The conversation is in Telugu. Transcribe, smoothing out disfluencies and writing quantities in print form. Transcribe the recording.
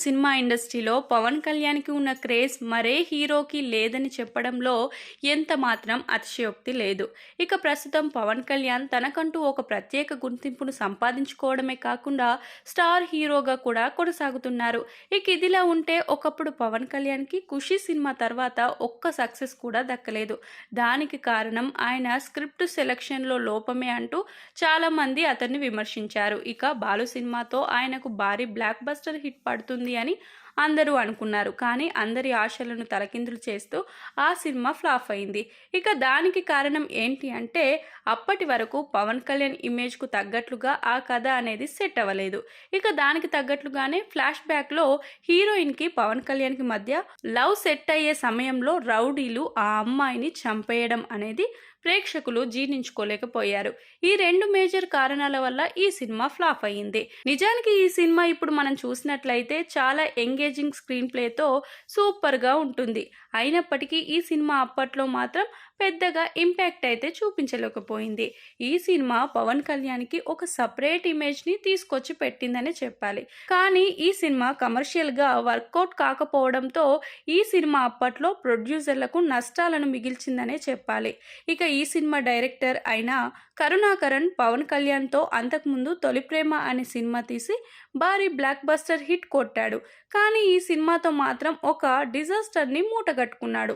సినిమా ఇండస్ట్రీలో పవన్ కళ్యాణ్‌కి ఉన్న క్రేజ్ మరే హీరోకి లేదని చెప్పడంలో ఎంత మాత్రం అతిశయోక్తి లేదు. ఇక ప్రస్తుతం పవన్ కళ్యాణ్ తనకంటూ ఒక ప్రత్యేక గుర్తింపును సంపాదించుకోవడమే కాకుండా స్టార్ హీరోగా కూడా కొనసాగుతున్నారు. ఇక ఇదిలా ఉంటే ఒకప్పుడు పవన్ కళ్యాణ్‌కి 'ఖుషి' సినిమా తర్వాత ఒక్క సక్సెస్ కూడా దక్కలేదు. దానికి కారణం ఆయన స్క్రిప్ట్ సెలక్షన్‌లో లోపమే అంటూ చాలామంది అతన్ని విమర్శించారు. ఇక 'బాలు' సినిమాతో ఆయనకు భారీ బ్లాక్ బస్టర్ హిట్ పడుతుంది అని అందరూ అనుకున్నారు. కానీ అందరి ఆశలను తలకిందులు చేస్తూ ఆ సినిమా ఫ్లాప్ అయింది. ఇక దానికి కారణం ఏంటి అంటే అప్పటి వరకు పవన్ కళ్యాణ్ ఇమేజ్‌కు తగ్గట్లుగా ఆ కథ అనేది సెట్ అవ్వలేదు. ఇక దానికి తగ్గట్లుగానే ఫ్లాష్ బ్యాక్‌లో హీరోయిన్‌కి పవన్ కళ్యాణ్‌కి మధ్య లవ్ సెట్ అయ్యే సమయంలో రౌడీలు ఆ అమ్మాయిని చంపేయడం అనేది ప్రేక్షకులు జీర్ణించుకోలేకపోయారు. ఈ రెండు మేజర్ కారణాల వల్ల ఈ సినిమా ఫ్లాప్ అయ్యింది. నిజానికి ఈ సినిమా ఇప్పుడు మనం చూసినట్లయితే చాలా ఎంగేజింగ్ స్క్రీన్ ప్లేతో సూపర్గా ఉంటుంది. అయినప్పటికీ ఈ సినిమా అప్పట్లో మాత్రం పెద్దగా ఇంపాక్ట్ అయితే చూపించలేకపోయింది. ఈ సినిమా పవన్ కళ్యాణ్‌కి ఒక సపరేట్ ఇమేజ్‌ని తీసుకొచ్చి పెట్టిందనే చెప్పాలి. కానీ ఈ సినిమా కమర్షియల్‌గా వర్కౌట్ కాకపోవడంతో ఈ సినిమా అప్పట్లో ప్రొడ్యూసర్లకు నష్టాలను మిగిల్చిందనే చెప్పాలి. ఇక ఈ సినిమా డైరెక్టర్ అయిన కరుణాకరన్ పవన్ కళ్యాణ్‌తో అంతకుముందు 'తొలి ప్రేమ' అనే సినిమా తీసి భారీ బ్లాక్ బస్టర్ హిట్ కొట్టాడు. కానీ ఈ సినిమాతో మాత్రం ఒక డిజాస్టర్‌ని మూటగట్టుకున్నాడు.